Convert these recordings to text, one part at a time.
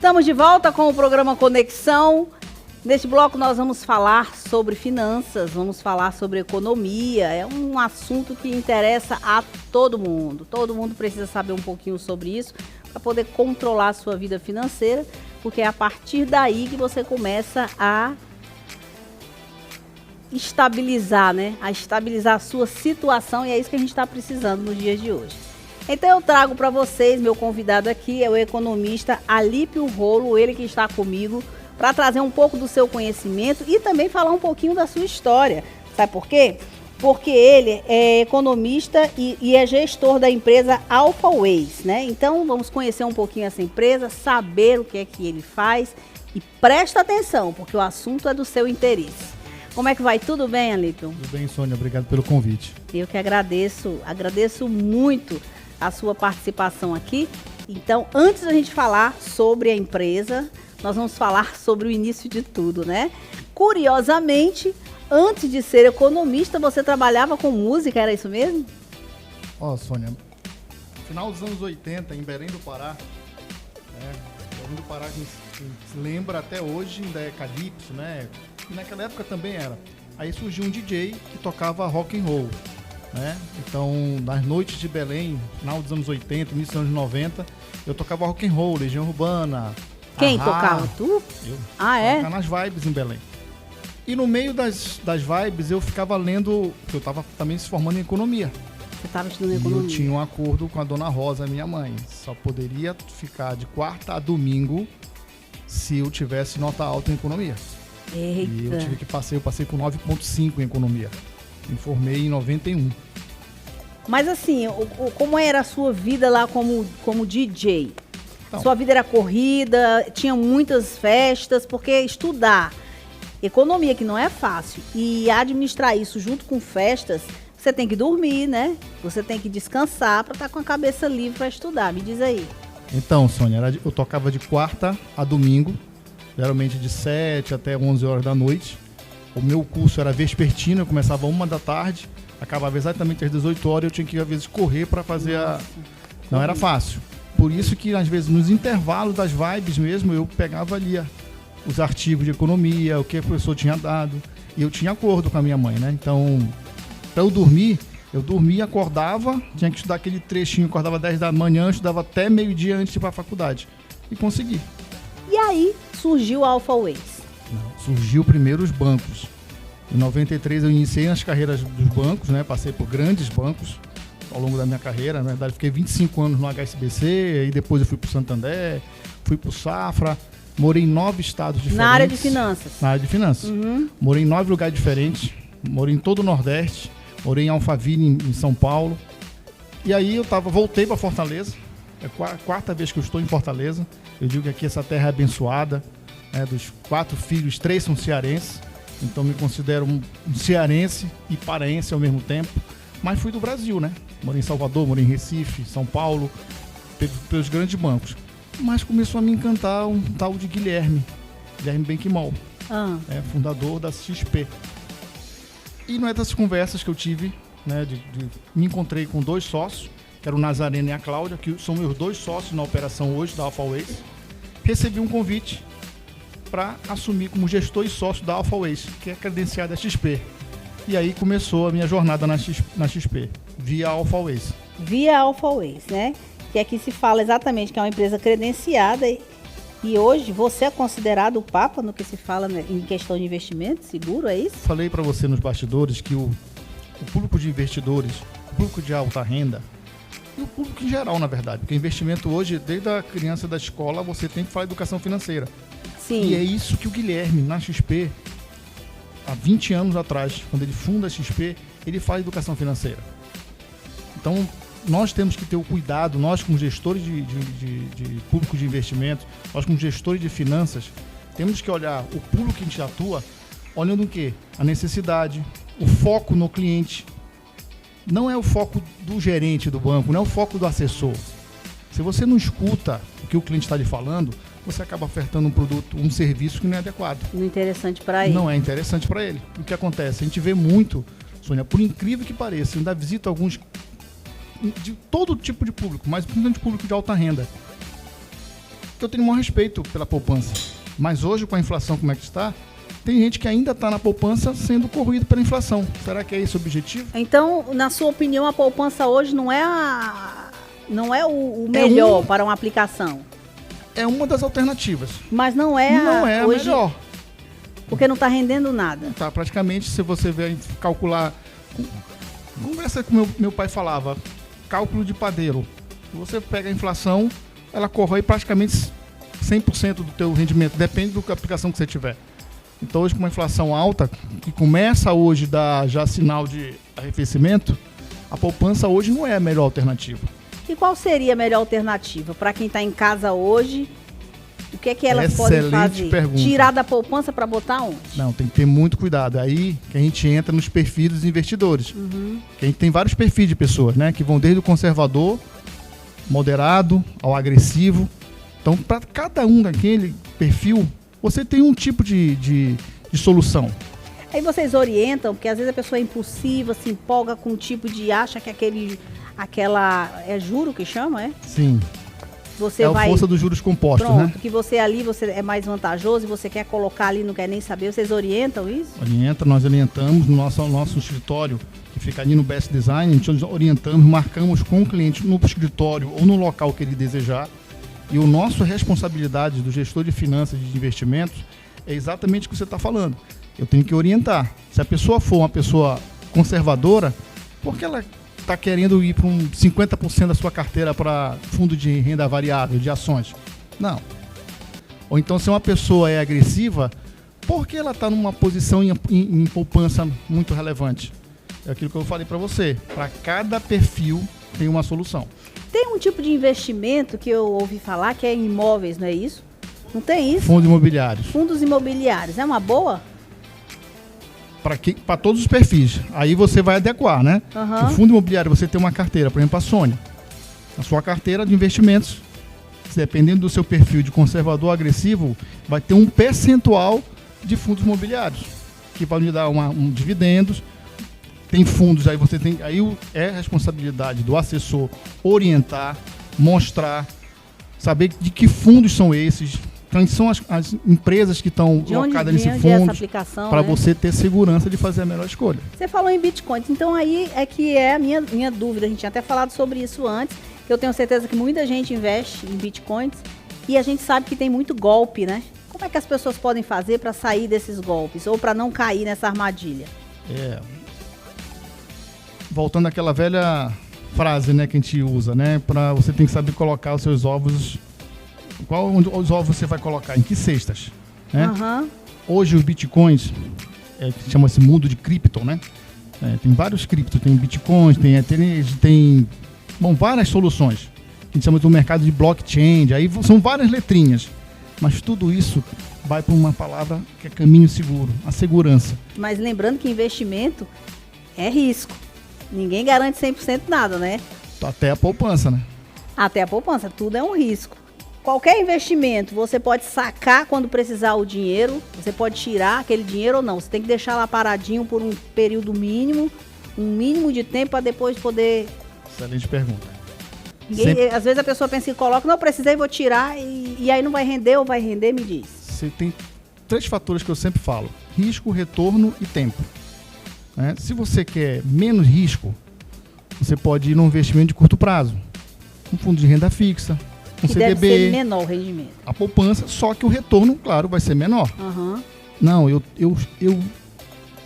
Estamos de volta com o programa Conexão. Neste bloco nós vamos falar sobre finanças, vamos falar sobre economia. É um assunto que interessa a todo mundo. Todo mundo precisa saber um pouquinho sobre isso para poder controlar a sua vida financeira, porque é a partir daí que você começa a estabilizar, né? A estabilizar a sua situação, e é isso que a gente está precisando nos dias de hoje. Então eu trago para vocês, meu convidado aqui é o economista Alípio Rolo, ele que está comigo, para trazer um pouco do seu conhecimento e também falar um pouquinho da sua história. Sabe por quê? Porque ele é economista e é gestor da empresa Alphaways, né? Então vamos conhecer um pouquinho essa empresa, saber o que é que ele faz e presta atenção, porque o assunto é do seu interesse. Como é que vai? Tudo bem, Alípio? Tudo bem, Sônia. Obrigado pelo convite. Eu que agradeço muito a sua participação aqui. Então, antes da gente falar sobre a empresa, nós vamos falar sobre o início de tudo, né? Curiosamente, antes de ser economista, você trabalhava com música, era isso mesmo? Sônia, final dos anos 80, em Belém do Pará, Belém do Pará, que se lembra até hoje, ainda é calypso, né? E naquela época também era. Aí surgiu um DJ que tocava rock and roll, né? Então, nas noites de Belém, final dos anos 80, início dos anos 90, eu tocava rock and roll, Legião Urbana. Quem tocava? Tu? Eu. Ah, é? Tocava nas vibes em Belém. E no meio das vibes eu ficava lendo, porque eu estava também se formando em economia. Você estava estudando economia? E eu tinha um acordo com a dona Rosa, minha mãe. Só poderia ficar de quarta a domingo se eu tivesse nota alta em economia. Eita. E eu passei com 9,5 em economia. Me formei em 91. Mas assim, como era a sua vida lá como DJ? Então, Sua vida era corrida, tinha muitas festas, porque estudar economia, que não é fácil, e administrar isso junto com festas, você tem que dormir, né? Você tem que descansar para estar com a cabeça livre para estudar. Me diz aí. Então, Sônia, eu tocava de quarta a domingo, geralmente de 7 até 11 horas da noite. O meu curso era vespertino, eu começava 1 da tarde, acabava exatamente às 18 horas, eu tinha que, às vezes, correr para fazer Não era fácil. Por isso que, às vezes, nos intervalos das vibes mesmo, eu pegava ali os artigos de economia, o que o professor tinha dado, e eu tinha acordo com a minha mãe, né? Então, para eu dormia, acordava, tinha que estudar aquele trechinho, acordava 10 da manhã, estudava até meio-dia antes de ir para a faculdade. E consegui. E aí surgiu a Alphaways. Surgiu primeiro os bancos. Em 93 eu iniciei nas carreiras dos bancos, né? Passei por grandes bancos ao longo da minha carreira. Na verdade, fiquei 25 anos no HSBC, aí depois eu fui para o Santander, fui para o Safra, morei em 9 estados diferentes. Na área de finanças? Na área de finanças. Uhum. Morei em 9 lugares diferentes, morei em todo o Nordeste, morei em Alphaville, em São Paulo. E aí voltei para Fortaleza, é a quarta vez que eu estou em Fortaleza. Eu digo que aqui essa terra é abençoada, né? Dos 4 filhos, 3 são cearenses, então me considero um cearense e paraense ao mesmo tempo. Mas fui do Brasil, né? Morei em Salvador, morei em Recife, São Paulo, pelos grandes bancos. Mas começou a me encantar um tal de Guilherme Benquimol, fundador da XP. E não é dessas conversas que eu tive, né? Me encontrei com 2 sócios, que eram o Nazareno e a Cláudia, que são meus 2 sócios na operação hoje da Alphaways. Recebi um convite para assumir como gestor e sócio da Alphaways, que é credenciada a XP. E aí começou a minha jornada na XP, via Alphaways. Via Alphaways, né? Que aqui se fala exatamente que é uma empresa credenciada e hoje você é considerado o papa no que se fala, né, em questão de investimento, seguro, é isso? Falei para você nos bastidores que o público de investidores, o público de alta renda, e o público em geral, na verdade, porque investimento hoje, desde a criança da escola, você tem que falar educação financeira. Sim. E é isso que o Guilherme, na XP, há 20 anos atrás, quando ele funda a XP, ele faz educação financeira. Então, nós temos que ter o cuidado, nós como gestores de público de investimento, nós como gestores de finanças, temos que olhar o público que a gente atua, olhando o quê? A necessidade, o foco no cliente. Não é o foco do gerente do banco, não é o foco do assessor. Se você não escuta o que o cliente está lhe falando, você acaba ofertando um produto, um serviço que não é adequado. Não é interessante para ele. Não é interessante para ele. O que acontece? A gente vê muito, Sônia, por incrível que pareça, eu ainda visito alguns de todo tipo de público, mas principalmente público de alta renda. que eu tenho o maior respeito pela poupança. Mas hoje, com a inflação como é que está, tem gente que ainda está na poupança sendo corroído pela inflação. Será que é esse o objetivo? Então, na sua opinião, a poupança hoje não é o melhor para uma aplicação? É uma das alternativas. Mas não é a hoje, melhor. Porque não está rendendo nada. Tá, praticamente, se você vier calcular... Conversa com meu pai falava, cálculo de padeiro. Se você pega a inflação, ela corrói praticamente 100% do teu rendimento, depende da aplicação que você tiver. Então hoje com uma inflação alta, que começa hoje a dar já sinal de arrefecimento, a poupança hoje não é a melhor alternativa. E qual seria a melhor alternativa para quem está em casa hoje? O que é que elas podem fazer? Pergunta. Tirar da poupança para botar onde? Não, tem que ter muito cuidado. É aí que a gente entra nos perfis dos investidores. Que a gente tem vários perfis de pessoas, né? Que vão desde o conservador, moderado, ao agressivo. Então, para cada um daquele perfil, você tem um tipo de solução. Aí vocês orientam, porque às vezes a pessoa é impulsiva, se empolga com um tipo de... Acha que é juro que chama, é? Sim. Você a força dos juros compostos, né? Que você ali você é mais vantajoso e você quer colocar ali, não quer nem saber. Vocês orientam isso? Nós orientamos no nosso escritório, que fica ali no Best Design, a gente orientamos, marcamos com o cliente no escritório ou no local que ele desejar. E a nossa responsabilidade do gestor de finanças e de investimentos é exatamente o que você está falando. Eu tenho que orientar. Se a pessoa for uma pessoa conservadora, por que ela está querendo ir para 50% da sua carteira para fundo de renda variável, de ações? Não. Ou então, se uma pessoa é agressiva, por que ela está numa posição em poupança muito relevante? É aquilo que eu falei para você. Para cada perfil tem uma solução. Tem um tipo de investimento que eu ouvi falar que é em imóveis, não é isso? Não tem isso? Fundos imobiliários. Fundos imobiliários. É uma boa? Para todos os perfis. Aí você vai adequar, né? O fundo imobiliário, você tem uma carteira, por exemplo, a Sônia. A sua carteira de investimentos, dependendo do seu perfil de conservador agressivo, vai ter um percentual de fundos imobiliários, que vai lhe dar dividendos. Tem fundos, aí você tem. Aí é responsabilidade do assessor orientar, mostrar, saber de que fundos são esses, quem são as empresas que estão colocadas nesse fundo, para você ter segurança de fazer a melhor escolha. Você falou em bitcoins, então aí é que é a minha dúvida. A gente tinha até falado sobre isso antes, que eu tenho certeza que muita gente investe em bitcoins e a gente sabe que tem muito golpe, né? Como é que as pessoas podem fazer para sair desses golpes ou para não cair nessa armadilha? Voltando àquela velha frase, né, que a gente usa, né? Você tem que saber colocar os seus ovos. Onde os ovos você vai colocar? Em que cestas? Né? Hoje os bitcoins, chama-se mundo de cripto, né? Tem vários criptos, tem bitcoins, tem várias soluções. A gente chama do mercado de blockchain, aí são várias letrinhas. Mas tudo isso vai para uma palavra que é caminho seguro, a segurança. Mas lembrando que investimento é risco. Ninguém garante 100% nada, né? Até a poupança, né? Até a poupança, tudo é um risco. Qualquer investimento, você pode sacar quando precisar o dinheiro, você pode tirar aquele dinheiro ou não. Você tem que deixar lá paradinho por um período mínimo, um mínimo de tempo para depois poder... Excelente pergunta. Às vezes a pessoa pensa que coloca, não, precisei, vou tirar, e aí não vai render ou vai render, me diz. Você tem 3 fatores que eu sempre falo: risco, retorno e tempo. Se você quer menos risco, você pode ir num investimento de curto prazo, um fundo de renda fixa, um CDB. Deve ser menor o rendimento. A poupança, só que o retorno, claro, vai ser menor. Não, eu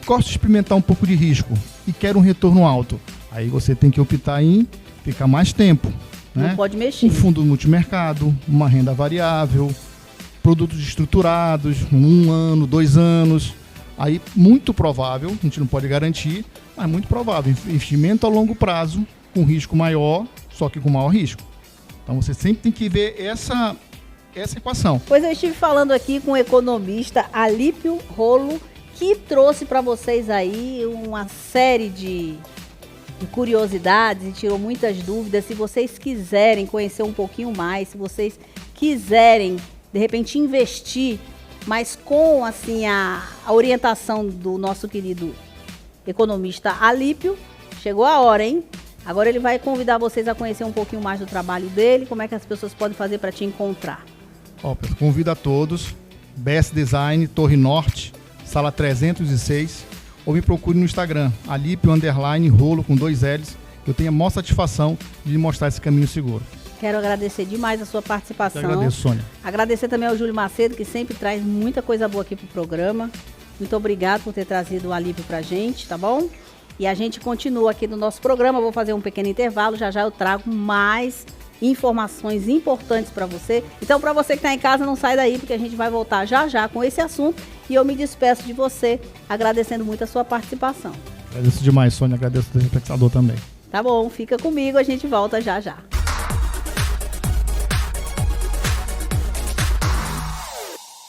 gosto de experimentar um pouco de risco e quero um retorno alto. Aí você tem que optar em ficar mais tempo. Não pode mexer. Um fundo multimercado, uma renda variável, produtos estruturados, 1 ano, 2 anos. Aí, muito provável, a gente não pode garantir, mas muito provável, investimento a longo prazo, com risco maior, só que com maior risco. Então, você sempre tem que ver essa equação. Pois eu estive falando aqui com o economista Alípio Rolo, que trouxe para vocês aí uma série de curiosidades e tirou muitas dúvidas. Se vocês quiserem conhecer um pouquinho mais, se vocês quiserem, de repente, investir, mas com assim, a orientação do nosso querido economista Alípio, chegou a hora, hein? Agora ele vai convidar vocês a conhecer um pouquinho mais do trabalho dele, como é que as pessoas podem fazer para te encontrar. Ó, convido a todos, BS Design, Torre Norte, sala 306, ou me procure no Instagram, Alípio_Rolo com 2 L's, que eu tenho a maior satisfação de lhe mostrar esse caminho seguro. Quero agradecer demais a sua participação. Eu agradeço, Sônia. Agradecer também ao Júlio Macedo, que sempre traz muita coisa boa aqui pro programa. Muito obrigado por ter trazido o Alípio pra gente, tá bom? E a gente continua aqui no nosso programa. Vou fazer um pequeno intervalo, já já eu trago mais informações importantes para você. Então, para você que está em casa, não sai daí, porque a gente vai voltar já já com esse assunto. E eu me despeço de você, agradecendo muito a sua participação. Agradeço demais, Sônia. Agradeço ao telespectador também. Tá bom, fica comigo, a gente volta já já.